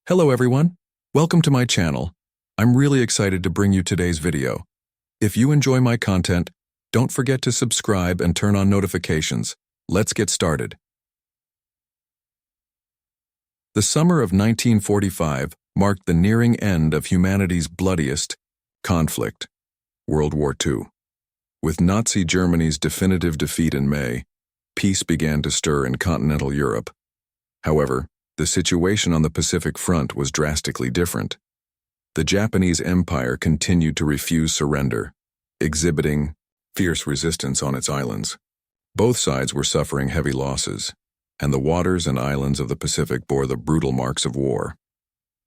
Hello everyone, welcome to my channel. I'm really excited to bring you today's video. If you enjoy my content, don't forget to subscribe and turn on notifications. Let's get started. The summer of 1945 marked the nearing end of humanity's bloodiest conflict, World War II. With Nazi Germany's definitive defeat in May, peace began to stir in continental Europe. However, the situation on the Pacific Front was drastically different. The Japanese Empire continued to refuse surrender, exhibiting fierce resistance on its islands. Both sides were suffering heavy losses, and the waters and islands of the Pacific bore the brutal marks of war.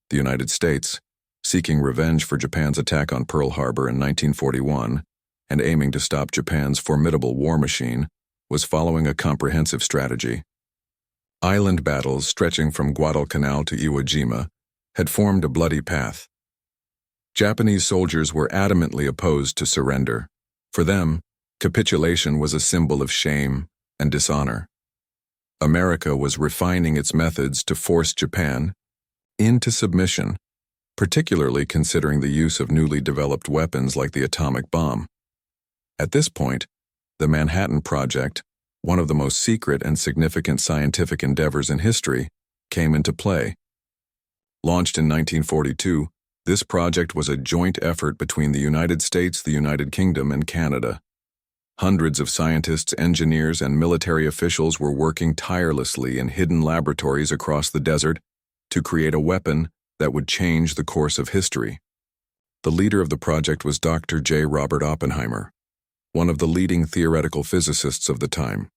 The United States, seeking revenge for Japan's attack on Pearl Harbor in 1941 and aiming to stop Japan's formidable war machine, was following a comprehensive strategy. Island battles stretching from Guadalcanal to Iwo Jima had formed a bloody path. Japanese soldiers were adamantly opposed to surrender. For them, capitulation was a symbol of shame and dishonor. America was refining its methods to force Japan into submission, particularly considering the use of newly developed weapons like the atomic bomb. At this point, the Manhattan Project, one of the most secret and significant scientific endeavors in history, came into play. Launched in 1942, this project was a joint effort between the United States, the United Kingdom, and Canada. Hundreds of scientists, engineers, and military officials were working tirelessly in hidden laboratories across the desert to create a weapon that would change the course of history. The leader of the project was Dr. J. Robert Oppenheimer, one of the leading theoretical physicists of the time.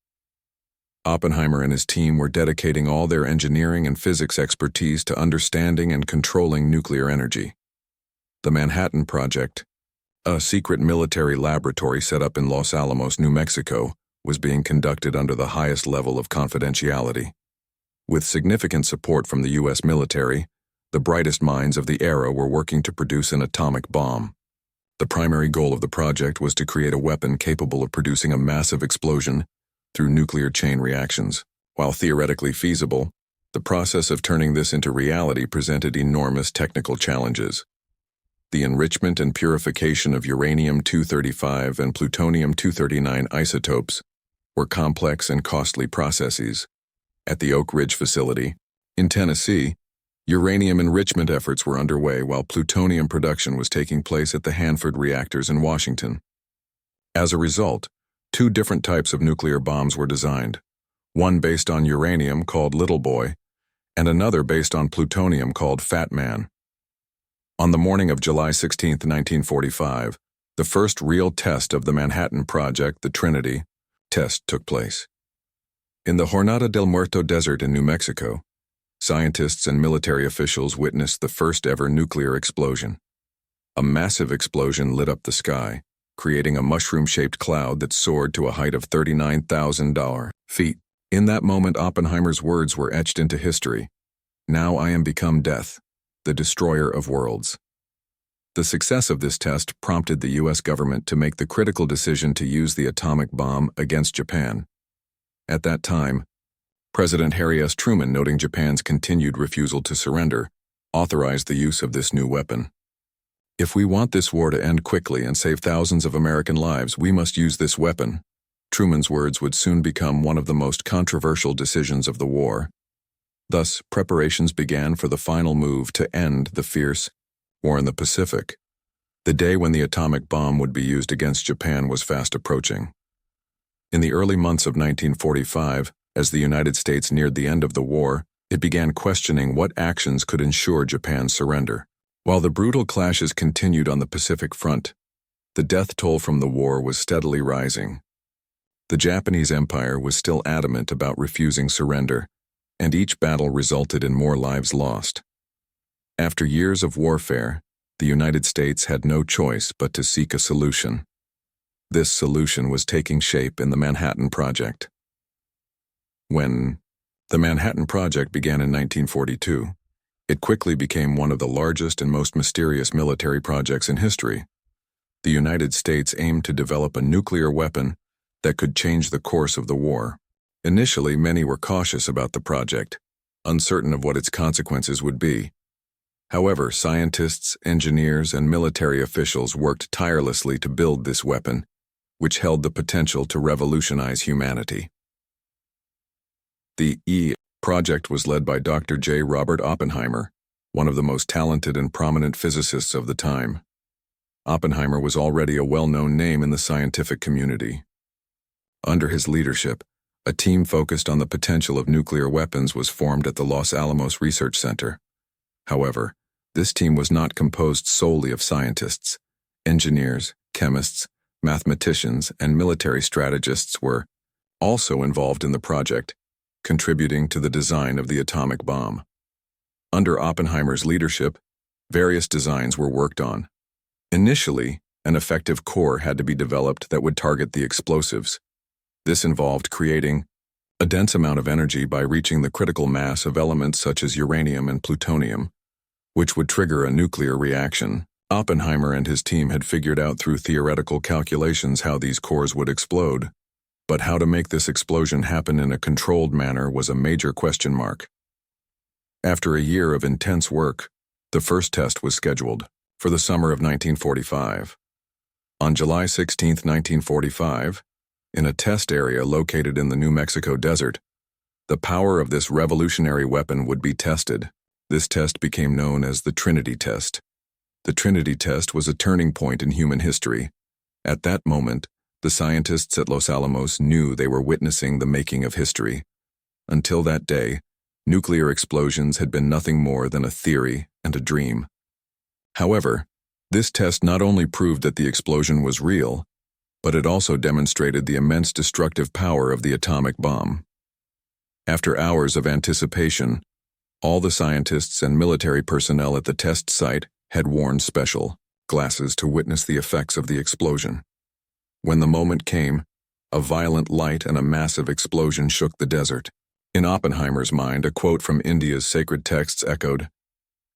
Oppenheimer and his team were dedicating all their engineering and physics expertise to understanding and controlling nuclear energy. The Manhattan Project, a secret military laboratory set up in Los Alamos, New Mexico, was being conducted under the highest level of confidentiality. With significant support from the U.S. military, the brightest minds of the era were working to produce an atomic bomb. The primary goal of the project was to create a weapon capable of producing a massive explosion through nuclear chain reactions. While theoretically feasible, the process of turning this into reality presented enormous technical challenges. The enrichment and purification of uranium-235 and plutonium-239 isotopes were complex and costly processes. At the Oak Ridge facility, in Tennessee, uranium enrichment efforts were underway while plutonium production was taking place at the Hanford reactors in Washington. As a result, two different types of nuclear bombs were designed, one based on uranium called Little Boy, and another based on plutonium called Fat Man. On the morning of July 16, 1945, the first real test of the Manhattan Project, the Trinity test, took place. In the Jornada del Muerto Desert in New Mexico, scientists and military officials witnessed the first-ever nuclear explosion. A massive explosion lit up the sky, creating a mushroom-shaped cloud that soared to a height of 39,000 feet. In that moment, Oppenheimer's words were etched into history. "Now I am become death, the destroyer of worlds." The success of this test prompted the U.S. government to make the critical decision to use the atomic bomb against Japan. At that time, President Harry S. Truman, noting Japan's continued refusal to surrender, authorized the use of this new weapon. "If we want this war to end quickly and save thousands of American lives, we must use this weapon." Truman's words would soon become one of the most controversial decisions of the war. Thus, preparations began for the final move to end the fierce war in the Pacific. The day when the atomic bomb would be used against Japan was fast approaching. In the early months of 1945, as the United States neared the end of the war, it began questioning what actions could ensure Japan's surrender. While the brutal clashes continued on the Pacific Front, the death toll from the war was steadily rising. The Japanese Empire was still adamant about refusing surrender, and each battle resulted in more lives lost. After years of warfare, the United States had no choice but to seek a solution. This solution was taking shape in the Manhattan Project. When the Manhattan Project began in 1942, it quickly became one of the largest and most mysterious military projects in history. The United States aimed to develop a nuclear weapon that could change the course of the war. Initially, many were cautious about the project, uncertain of what its consequences would be. However, scientists, engineers, and military officials worked tirelessly to build this weapon, which held the potential to revolutionize humanity. The project was led by Dr. J. Robert Oppenheimer, one of the most talented and prominent physicists of the time. Oppenheimer was already a well-known name in the scientific community. Under his leadership, a team focused on the potential of nuclear weapons was formed at the Los Alamos Research Center. However, this team was not composed solely of scientists. Engineers, chemists, mathematicians, and military strategists were also involved in the project, contributing to the design of the atomic bomb. Under Oppenheimer's leadership, various designs were worked on. Initially, an effective core had to be developed that would target the explosives. This involved creating a dense amount of energy by reaching the critical mass of elements such as uranium and plutonium, which would trigger a nuclear reaction. Oppenheimer and his team had figured out through theoretical calculations how these cores would explode, but how to make this explosion happen in a controlled manner was a major question mark. After a year of intense work, the first test was scheduled for the summer of 1945. On July 16, 1945, in a test area located in the New Mexico desert, the power of this revolutionary weapon would be tested. This test became known as the Trinity test. The Trinity test was a turning point in human history. At that moment, the scientists at Los Alamos knew they were witnessing the making of history. Until that day, nuclear explosions had been nothing more than a theory and a dream. However, this test not only proved that the explosion was real, but it also demonstrated the immense destructive power of the atomic bomb. After hours of anticipation, all the scientists and military personnel at the test site had worn special glasses to witness the effects of the explosion. When the moment came, a violent light and a massive explosion shook the desert. In Oppenheimer's mind, a quote from India's sacred texts echoed,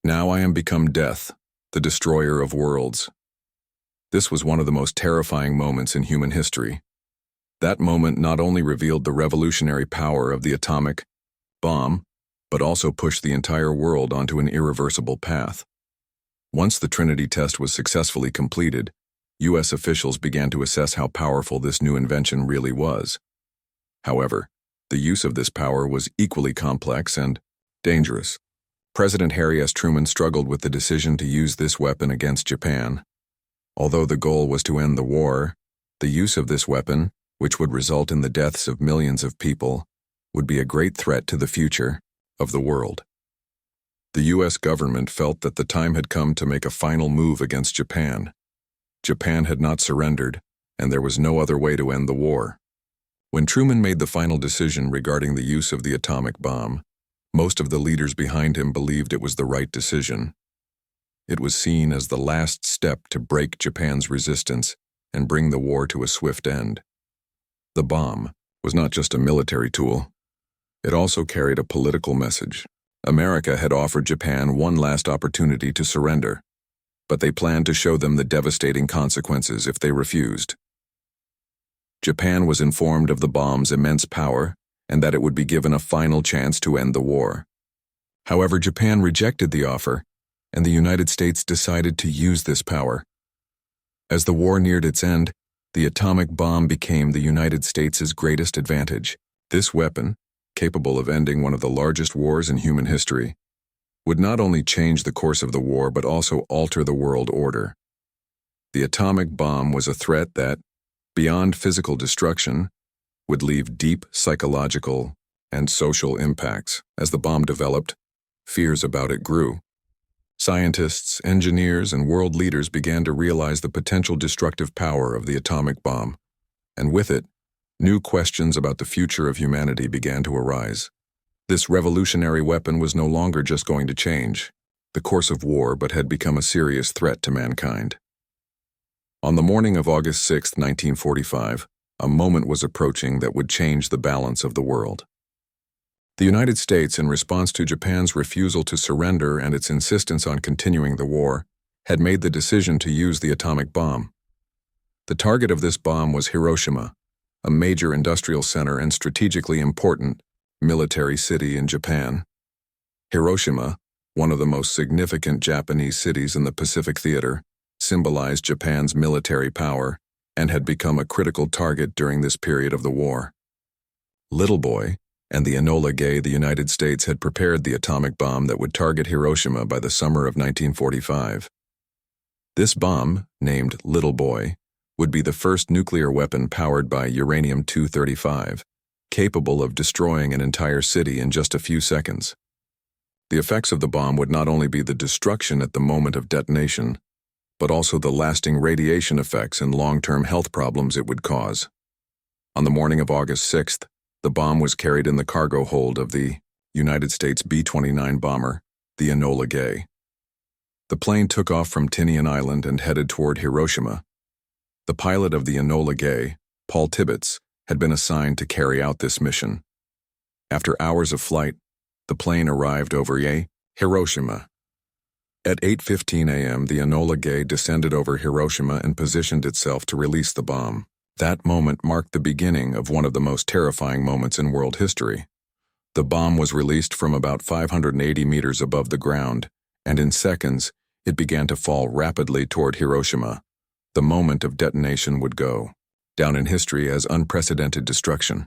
"Now I am become death, the destroyer of worlds." This was one of the most terrifying moments in human history. That moment not only revealed the revolutionary power of the atomic bomb, but also pushed the entire world onto an irreversible path. Once the Trinity test was successfully completed, U.S. officials began to assess how powerful this new invention really was. However, the use of this power was equally complex and dangerous. President Harry S. Truman struggled with the decision to use this weapon against Japan. Although the goal was to end the war, the use of this weapon, which would result in the deaths of millions of people, would be a great threat to the future of the world. The U.S. government felt that the time had come to make a final move against Japan. Japan had not surrendered, and there was no other way to end the war. When Truman made the final decision regarding the use of the atomic bomb, most of the leaders behind him believed it was the right decision. It was seen as the last step to break Japan's resistance and bring the war to a swift end. The bomb was not just a military tool. It also carried a political message. America had offered Japan one last opportunity to surrender, but they planned to show them the devastating consequences if they refused. Japan was informed of the bomb's immense power and that it would be given a final chance to end the war. However, Japan rejected the offer, and the United States decided to use this power. As the war neared its end, the atomic bomb became the United States' greatest advantage. This weapon, capable of ending one of the largest wars in human history, would not only change the course of the war but also alter the world order. The atomic bomb was a threat that, beyond physical destruction, would leave deep psychological and social impacts. As the bomb developed, fears about it grew. Scientists, engineers, and world leaders began to realize the potential destructive power of the atomic bomb, and with it, new questions about the future of humanity began to arise. This revolutionary weapon was no longer just going to change the course of war, but had become a serious threat to mankind. On the morning of August 6, 1945, a moment was approaching that would change the balance of the world. The United States, in response to Japan's refusal to surrender and its insistence on continuing the war, had made the decision to use the atomic bomb. The target of this bomb was Hiroshima, a major industrial center and strategically important military city in Japan. Hiroshima, one of the most significant Japanese cities in the Pacific Theater, symbolized Japan's military power and had become a critical target during this period of the war. Little Boy and the Enola Gay, the United States had prepared the atomic bomb that would target Hiroshima by the summer of 1945. This bomb, named Little Boy, would be the first nuclear weapon powered by uranium-235, capable of destroying an entire city in just a few seconds. The effects of the bomb would not only be the destruction at the moment of detonation, but also the lasting radiation effects and long-term health problems it would cause. On the morning of August 6th, the bomb was carried in the cargo hold of the United States B-29 bomber, the Enola Gay. The plane took off from Tinian Island and headed toward Hiroshima. The pilot of the Enola Gay, Paul Tibbets, had been assigned to carry out this mission. After hours of flight, the plane arrived over Hiroshima. At 8:15 a.m., the Enola Gay descended over Hiroshima and positioned itself to release the bomb. That moment marked the beginning of one of the most terrifying moments in world history. The bomb was released from about 580 meters above the ground, and in seconds, it began to fall rapidly toward Hiroshima. The moment of detonation would go down in history as unprecedented destruction.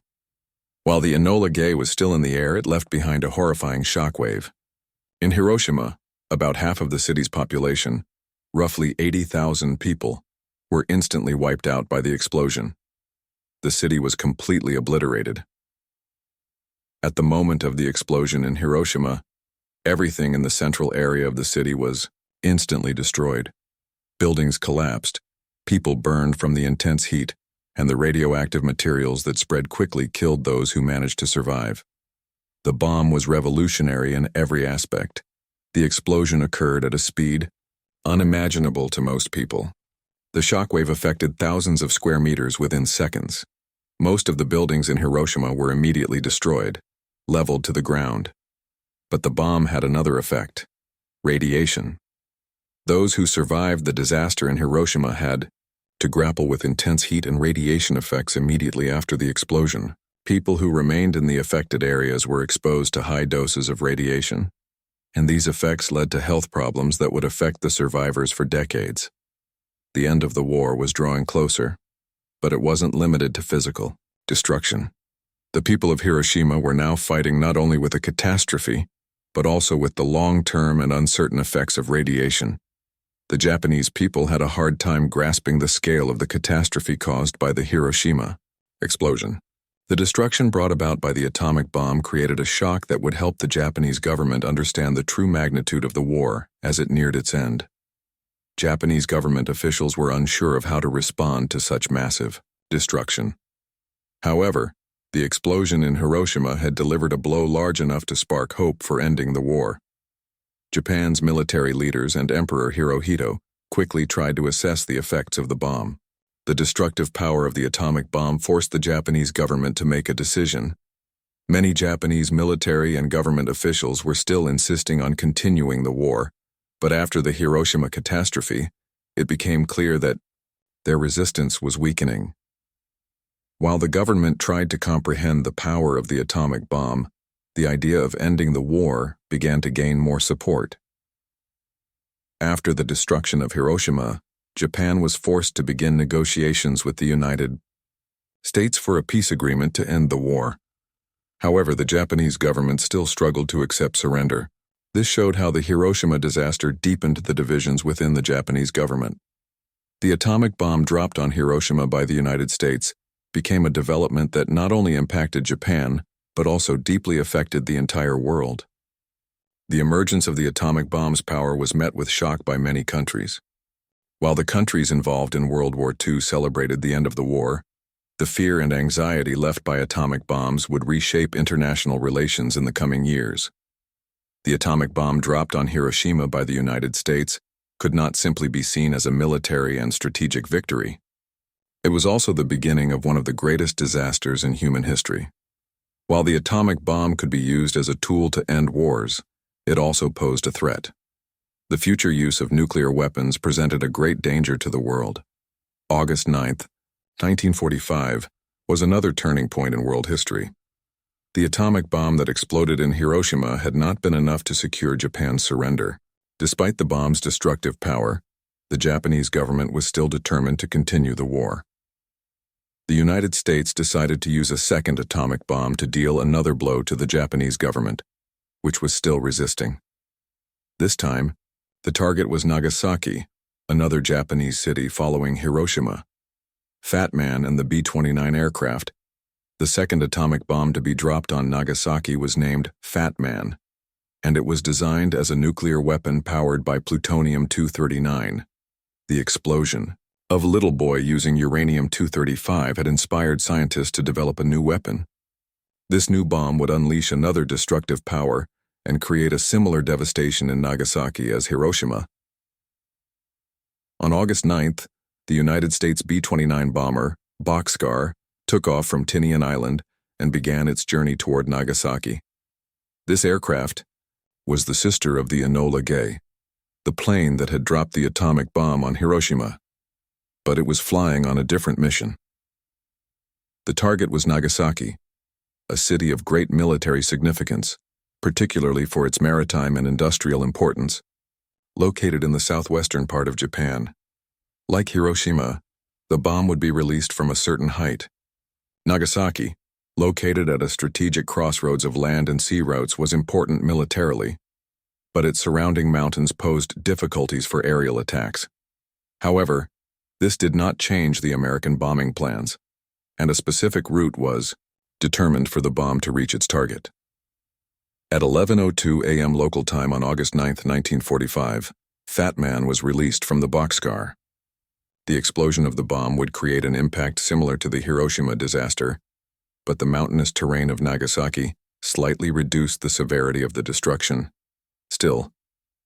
While the Enola Gay was still in the air, it left behind a horrifying shockwave. In Hiroshima, about half of the city's population, roughly 80,000 people, were instantly wiped out by the explosion. The city was completely obliterated. At the moment of the explosion in Hiroshima, everything in the central area of the city was instantly destroyed. Buildings collapsed, people burned from the intense heat, and the radioactive materials that spread quickly killed those who managed to survive. The bomb was revolutionary in every aspect. The explosion occurred at a speed unimaginable to most people. The shockwave affected thousands of square meters within seconds. Most of the buildings in Hiroshima were immediately destroyed, leveled to the ground. But the bomb had another effect: radiation. Those who survived the disaster in Hiroshima had to grapple with intense heat and radiation effects immediately after the explosion. People who remained in the affected areas were exposed to high doses of radiation, and these effects led to health problems that would affect the survivors for decades. The end of the war was drawing closer, but it wasn't limited to physical destruction. The people of Hiroshima were now fighting not only with a catastrophe, but also with the long-term and uncertain effects of radiation. The Japanese people had a hard time grasping the scale of the catastrophe caused by the Hiroshima explosion. The destruction brought about by the atomic bomb created a shock that would help the Japanese government understand the true magnitude of the war as it neared its end. Japanese government officials were unsure of how to respond to such massive destruction. However, the explosion in Hiroshima had delivered a blow large enough to spark hope for ending the war. Japan's military leaders and Emperor Hirohito quickly tried to assess the effects of the bomb. The destructive power of the atomic bomb forced the Japanese government to make a decision. Many Japanese military and government officials were still insisting on continuing the war, but after the Hiroshima catastrophe, it became clear that their resistance was weakening. While the government tried to comprehend the power of the atomic bomb, the idea of ending the war began to gain more support. After the destruction of Hiroshima, Japan was forced to begin negotiations with the United States for a peace agreement to end the war. However, the Japanese government still struggled to accept surrender. This showed how the Hiroshima disaster deepened the divisions within the Japanese government. The atomic bomb dropped on Hiroshima by the United States became a development that not only impacted Japan, but also deeply affected the entire world. The emergence of the atomic bomb's power was met with shock by many countries. While the countries involved in World War II celebrated the end of the war, the fear and anxiety left by atomic bombs would reshape international relations in the coming years. The atomic bomb dropped on Hiroshima by the United States could not simply be seen as a military and strategic victory. It was also the beginning of one of the greatest disasters in human history. While the atomic bomb could be used as a tool to end wars, it also posed a threat. The future use of nuclear weapons presented a great danger to the world. August 9, 1945, was another turning point in world history. The atomic bomb that exploded in Hiroshima had not been enough to secure Japan's surrender. Despite the bomb's destructive power, the Japanese government was still determined to continue the war. The United States decided to use a second atomic bomb to deal another blow to the Japanese government, which was still resisting. This time, the target was Nagasaki, another Japanese city following Hiroshima. Fat Man and the B-29 aircraft. The second atomic bomb to be dropped on Nagasaki was named Fat Man, and it was designed as a nuclear weapon powered by plutonium-239. The explosion of Little Boy using uranium-235 had inspired scientists to develop a new weapon. This new bomb would unleash another destructive power and create a similar devastation in Nagasaki as Hiroshima. On August 9th, the United States B-29 bomber, Bockscar, took off from Tinian Island and began its journey toward Nagasaki. This aircraft was the sister of the Enola Gay, the plane that had dropped the atomic bomb on Hiroshima, but it was flying on a different mission. The target was Nagasaki, a city of great military significance, particularly for its maritime and industrial importance, located in the southwestern part of Japan. Like Hiroshima, the bomb would be released from a certain height. Nagasaki, located at a strategic crossroads of land and sea routes, was important militarily, but its surrounding mountains posed difficulties for aerial attacks. However, this did not change the American bombing plans, and a specific route was determined for the bomb to reach its target. At 11:02 a.m. local time on August 9, 1945, Fat Man was released from the boxcar. The explosion of the bomb would create an impact similar to the Hiroshima disaster, but the mountainous terrain of Nagasaki slightly reduced the severity of the destruction. Still,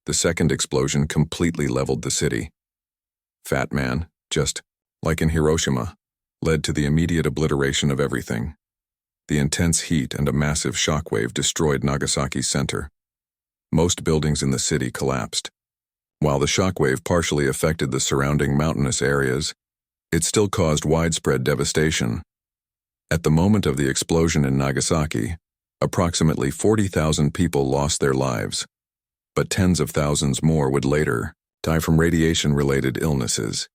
the second explosion completely leveled the city. Fat Man, just like in Hiroshima, led to the immediate obliteration of everything. The intense heat and a massive shockwave destroyed Nagasaki's center. Most buildings in the city collapsed. While the shockwave partially affected the surrounding mountainous areas, it still caused widespread devastation. At the moment of the explosion in Nagasaki, approximately 40,000 people lost their lives, but tens of thousands more would later die from radiation-related illnesses.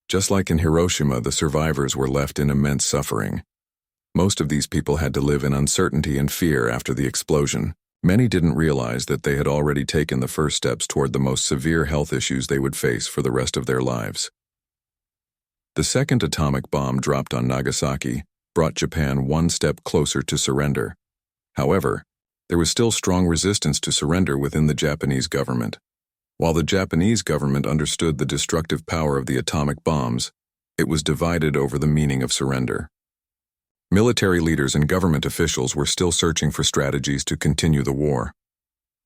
Just like in Hiroshima, the survivors were left in immense suffering. Most of these people had to live in uncertainty and fear after the explosion. Many didn't realize that they had already taken the first steps toward the most severe health issues they would face for the rest of their lives. The second atomic bomb dropped on Nagasaki brought Japan one step closer to surrender. However, there was still strong resistance to surrender within the Japanese government. While the Japanese government understood the destructive power of the atomic bombs, it was divided over the meaning of surrender. Military leaders and government officials were still searching for strategies to continue the war.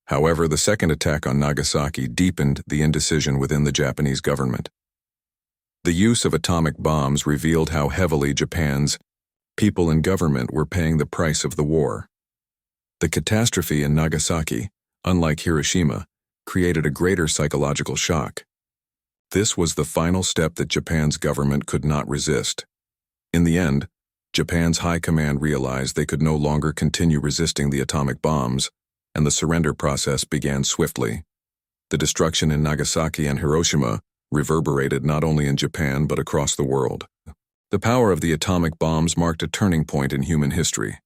However, the second attack on Nagasaki deepened the indecision within the Japanese government. The use of atomic bombs revealed how heavily Japan's people and government were paying the price of the war. The catastrophe in Nagasaki, unlike Hiroshima, created a greater psychological shock. This was the final step that Japan's government could not resist. In the end, Japan's high command realized they could no longer continue resisting the atomic bombs, and the surrender process began swiftly. The destruction in Nagasaki and Hiroshima reverberated not only in Japan but across the world. The power of the atomic bombs marked a turning point in human history.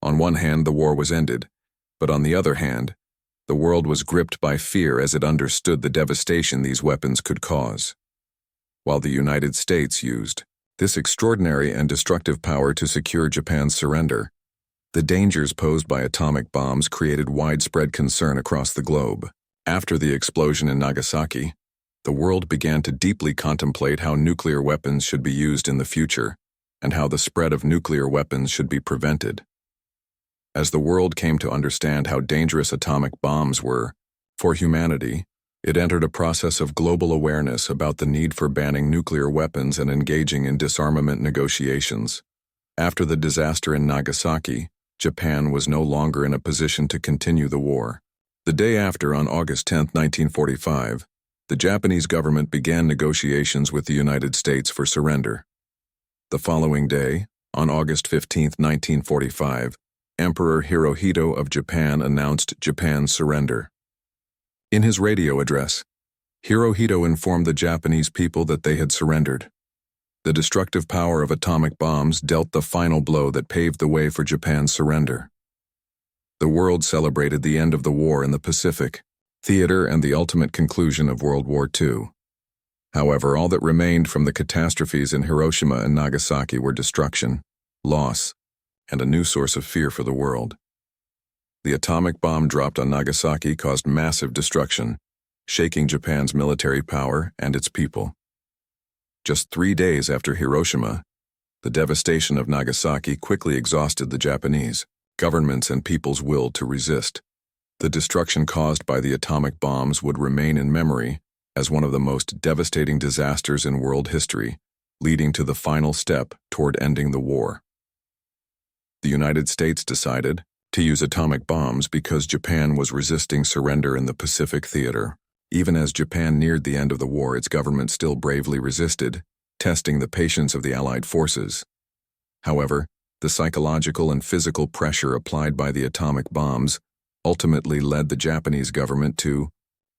On one hand, the war was ended, but on the other hand, the world was gripped by fear as it understood the devastation these weapons could cause. While the United States used this extraordinary and destructive power to secure Japan's surrender, the dangers posed by atomic bombs created widespread concern across the globe. After the explosion in Nagasaki, the world began to deeply contemplate how nuclear weapons should be used in the future and how the spread of nuclear weapons should be prevented. As the world came to understand how dangerous atomic bombs were for humanity, it entered a process of global awareness about the need for banning nuclear weapons and engaging in disarmament negotiations. After the disaster in Nagasaki, Japan was no longer in a position to continue the war. The day after, on August 10, 1945, the Japanese government began negotiations with the United States for surrender. The following day, on August 15, 1945, Emperor Hirohito of Japan announced Japan's surrender. In his radio address, Hirohito informed the Japanese people that they had surrendered. The destructive power of atomic bombs dealt the final blow that paved the way for Japan's surrender. The world celebrated the end of the war in the Pacific theater and the ultimate conclusion of World War II. However, all that remained from the catastrophes in Hiroshima and Nagasaki were destruction, loss, and a new source of fear for the world. The atomic bomb dropped on Nagasaki caused massive destruction, shaking Japan's military power and its people. Just 3 days after Hiroshima, the devastation of Nagasaki quickly exhausted the Japanese government's and people's will to resist. The destruction caused by the atomic bombs would remain in memory as one of the most devastating disasters in world history, leading to the final step toward ending the war. The United States decided to use atomic bombs because Japan was resisting surrender in the Pacific theater. Even as Japan neared the end of the war, its government still bravely resisted, testing the patience of the Allied forces. However, the psychological and physical pressure applied by the atomic bombs ultimately led the Japanese government to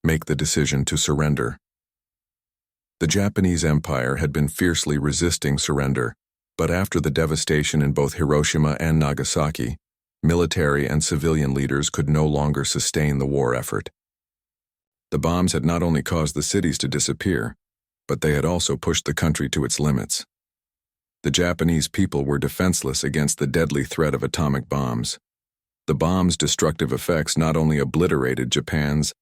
make the decision to surrender. The Japanese Empire had been fiercely resisting surrender, but after the devastation in both Hiroshima and Nagasaki, military and civilian leaders could no longer sustain the war effort. The bombs had not only caused the cities to disappear, but they had also pushed the country to its limits. The Japanese people were defenseless against the deadly threat of atomic bombs. The bomb's destructive effects not only obliterated Japan's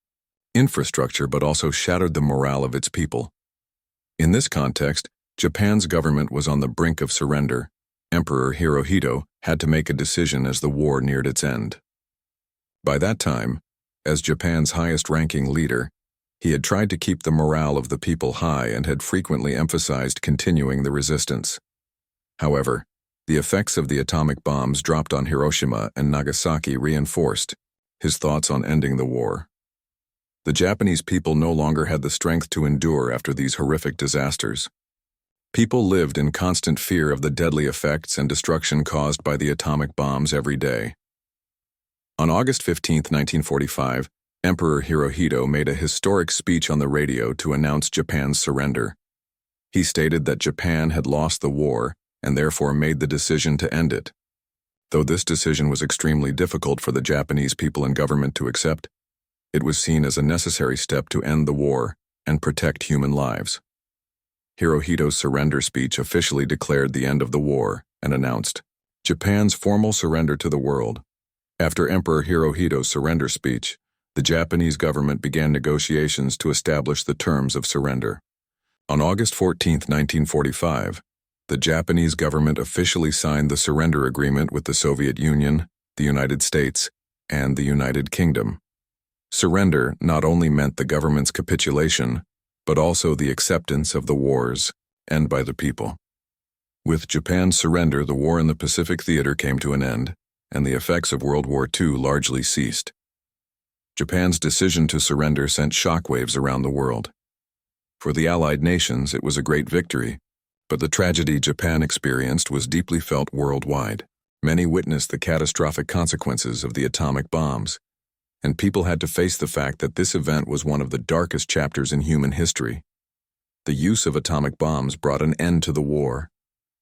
infrastructure but also shattered the morale of its people. In this context, Japan's government was on the brink of surrender. Emperor Hirohito had to make a decision as the war neared its end. By that time, as Japan's highest-ranking leader, he had tried to keep the morale of the people high and had frequently emphasized continuing the resistance. However, the effects of the atomic bombs dropped on Hiroshima and Nagasaki reinforced his thoughts on ending the war. The Japanese people no longer had the strength to endure after these horrific disasters. People lived in constant fear of the deadly effects and destruction caused by the atomic bombs every day. On August 15, 1945, Emperor Hirohito made a historic speech on the radio to announce Japan's surrender. He stated that Japan had lost the war and therefore made the decision to end it. Though this decision was extremely difficult for the Japanese people and government to accept, it was seen as a necessary step to end the war and protect human lives. Hirohito's surrender speech officially declared the end of the war and announced Japan's formal surrender to the world. After Emperor Hirohito's surrender speech, the Japanese government began negotiations to establish the terms of surrender. On August 14, 1945, the Japanese government officially signed the surrender agreement with the Soviet Union, the United States, and the United Kingdom. Surrender not only meant the government's capitulation, but also the acceptance of the war's end by the people. With Japan's surrender, the war in the Pacific theater came to an end, and the effects of World War II largely ceased. Japan's decision to surrender sent shockwaves around the world. For the Allied nations, it was a great victory, but the tragedy Japan experienced was deeply felt worldwide. Many witnessed the catastrophic consequences of the atomic bombs, and people had to face the fact that this event was one of the darkest chapters in human history. The use of atomic bombs brought an end to the war,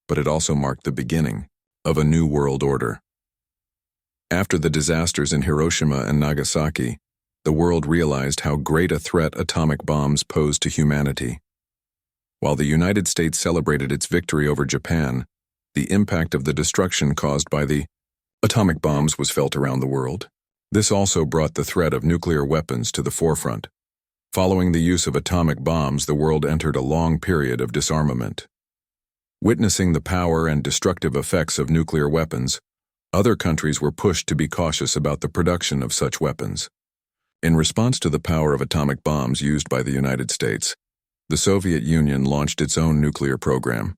but it also marked the beginning of a new world order. After the disasters in Hiroshima and Nagasaki, the world realized how great a threat atomic bombs posed to humanity. While the United States celebrated its victory over Japan, the impact of the destruction caused by the atomic bombs was felt around the world. This also brought the threat of nuclear weapons to the forefront. Following the use of atomic bombs, the world entered a long period of disarmament. Witnessing the power and destructive effects of nuclear weapons, other countries were pushed to be cautious about the production of such weapons. In response to the power of atomic bombs used by the United States, the Soviet Union launched its own nuclear program.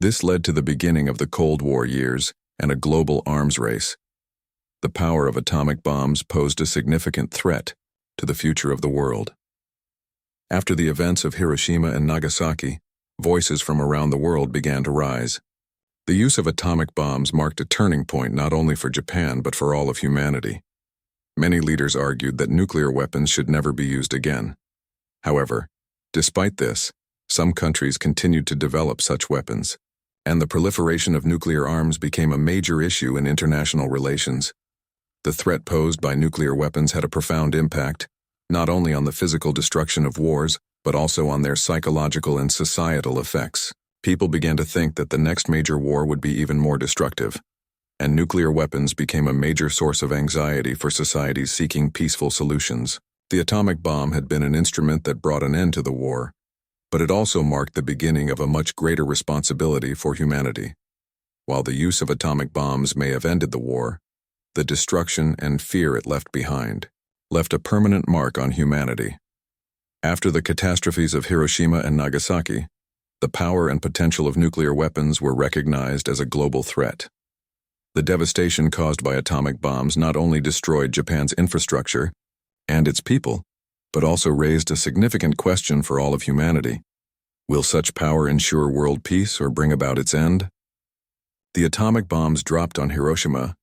This led to the beginning of the Cold War years and a global arms race. The power of atomic bombs posed a significant threat to the future of the world. After the events of Hiroshima and Nagasaki, voices from around the world began to rise. The use of atomic bombs marked a turning point not only for Japan but for all of humanity. Many leaders argued that nuclear weapons should never be used again. However, despite this, some countries continued to develop such weapons, and the proliferation of nuclear arms became a major issue in international relations. The threat posed by nuclear weapons had a profound impact, not only on the physical destruction of wars, but also on their psychological and societal effects. People began to think that the next major war would be even more destructive, and nuclear weapons became a major source of anxiety for societies seeking peaceful solutions. The atomic bomb had been an instrument that brought an end to the war, but it also marked the beginning of a much greater responsibility for humanity. While the use of atomic bombs may have ended the war, the destruction and fear it left behind left a permanent mark on humanity. After the catastrophes of Hiroshima and Nagasaki, the power and potential of nuclear weapons were recognized as a global threat. The devastation caused by atomic bombs not only destroyed Japan's infrastructure and its people, but also raised a significant question for all of humanity. Will such power ensure world peace or bring about its end? The atomic bombs dropped on Hiroshima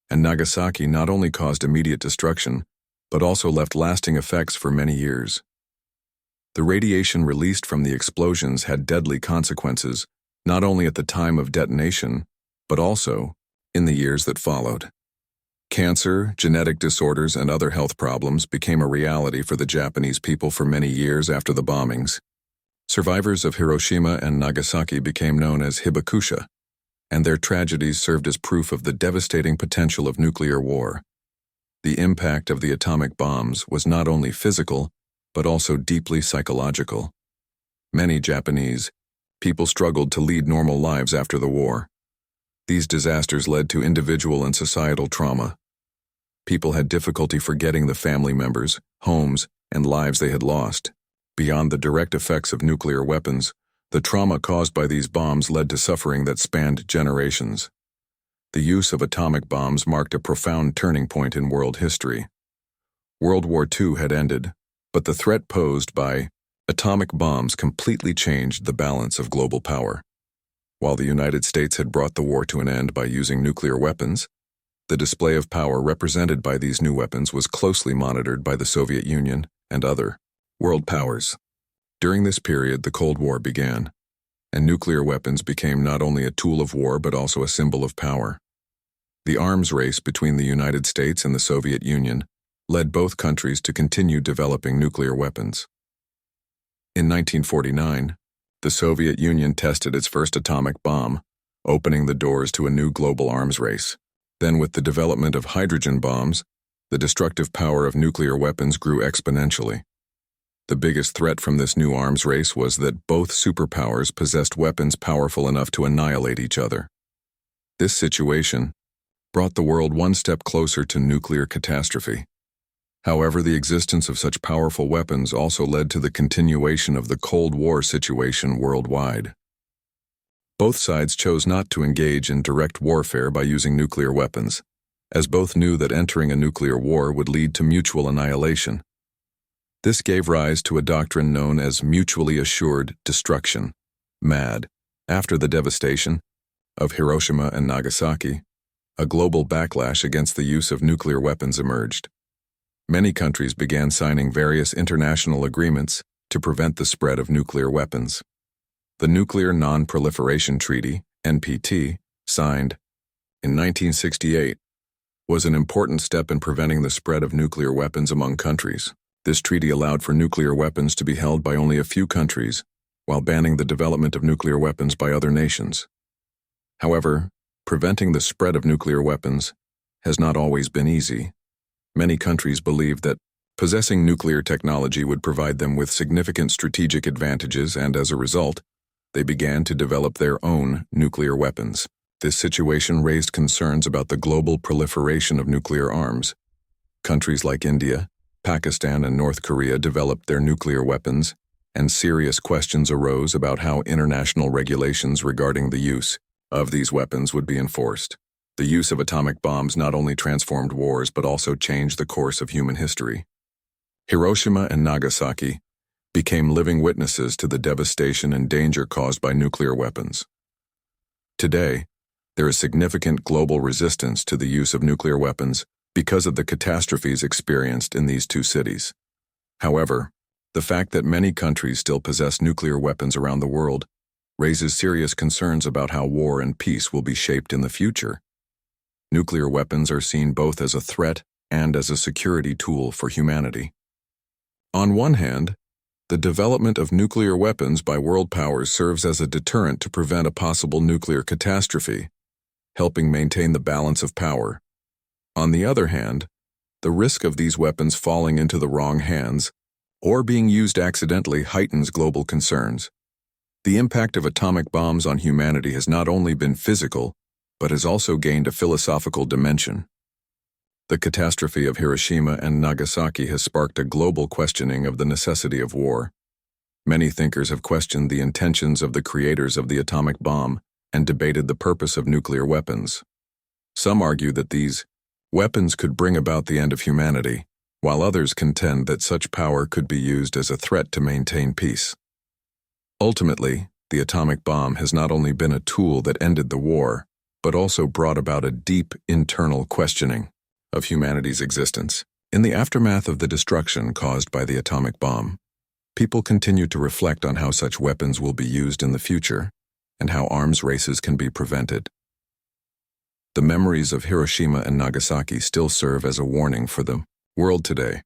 and Nagasaki not only caused immediate destruction, but also left lasting effects for many years. The radiation released from the explosions had deadly consequences, not only at the time of detonation, but also in the years that followed. Cancer, genetic disorders, and other health problems became a reality for the Japanese people for many years after the bombings. Survivors of Hiroshima and Nagasaki became known as hibakusha, and their tragedies served as proof of the devastating potential of nuclear war. The impact of the atomic bombs was not only physical, but also deeply psychological. Many Japanese people struggled to lead normal lives after the war. These disasters led to individual and societal trauma. People had difficulty forgetting the family members, homes, and lives they had lost. Beyond the direct effects of nuclear weapons, the trauma caused by these bombs led to suffering that spanned generations. The use of atomic bombs marked a profound turning point in world history. World War II had ended, but the threat posed by atomic bombs completely changed the balance of global power. While the United States had brought the war to an end by using nuclear weapons, the display of power represented by these new weapons was closely monitored by the Soviet Union and other world powers. During this period, the Cold War began, and nuclear weapons became not only a tool of war but also a symbol of power. The arms race between the United States and the Soviet Union led both countries to continue developing nuclear weapons. In 1949, the Soviet Union tested its first atomic bomb, opening the doors to a new global arms race. Then, with the development of hydrogen bombs, the destructive power of nuclear weapons grew exponentially. The biggest threat from this new arms race was that both superpowers possessed weapons powerful enough to annihilate each other. This situation brought the world one step closer to nuclear catastrophe. However, the existence of such powerful weapons also led to the continuation of the Cold War situation worldwide. Both sides chose not to engage in direct warfare by using nuclear weapons, as both knew that entering a nuclear war would lead to mutual annihilation. This gave rise to a doctrine known as mutually assured destruction, MAD. After the devastation of Hiroshima and Nagasaki, a global backlash against the use of nuclear weapons emerged. Many countries began signing various international agreements to prevent the spread of nuclear weapons. The Nuclear Non-Proliferation Treaty, NPT, signed in 1968, was an important step in preventing the spread of nuclear weapons among countries. This treaty allowed for nuclear weapons to be held by only a few countries, while banning the development of nuclear weapons by other nations. However, preventing the spread of nuclear weapons has not always been easy. Many countries believed that possessing nuclear technology would provide them with significant strategic advantages, and as a result, they began to develop their own nuclear weapons. This situation raised concerns about the global proliferation of nuclear arms. Countries like India, Pakistan, and North Korea developed their nuclear weapons, and serious questions arose about how international regulations regarding the use of these weapons would be enforced. The use of atomic bombs not only transformed wars but also changed the course of human history. Hiroshima and Nagasaki became living witnesses to the devastation and danger caused by nuclear weapons. Today, There is significant global resistance to the use of nuclear weapons because of the catastrophes experienced in these two cities. However, the fact that many countries still possess nuclear weapons around the world raises serious concerns about how war and peace will be shaped in the future. Nuclear weapons are seen both as a threat and as a security tool for humanity. On one hand, the development of nuclear weapons by world powers serves as a deterrent to prevent a possible nuclear catastrophe, helping maintain the balance of power. On the other hand, the risk of these weapons falling into the wrong hands or being used accidentally heightens global concerns. The impact of atomic bombs on humanity has not only been physical, but has also gained a philosophical dimension. The catastrophe of Hiroshima and Nagasaki has sparked a global questioning of the necessity of war. Many thinkers have questioned the intentions of the creators of the atomic bomb and debated the purpose of nuclear weapons. Some argue that these weapons could bring about the end of humanity, while others contend that such power could be used as a threat to maintain peace. Ultimately, the atomic bomb has not only been a tool that ended the war, but also brought about a deep internal questioning of humanity's existence. In the aftermath of the destruction caused by the atomic bomb, people continue to reflect on how such weapons will be used in the future and how arms races can be prevented. The memories of Hiroshima and Nagasaki still serve as a warning for the world today.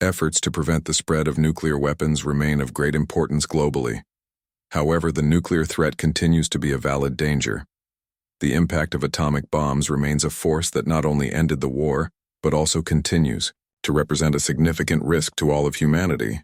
Efforts to prevent the spread of nuclear weapons remain of great importance globally. However, the nuclear threat continues to be a valid danger. The impact of atomic bombs remains a force that not only ended the war, but also continues to represent a significant risk to all of humanity.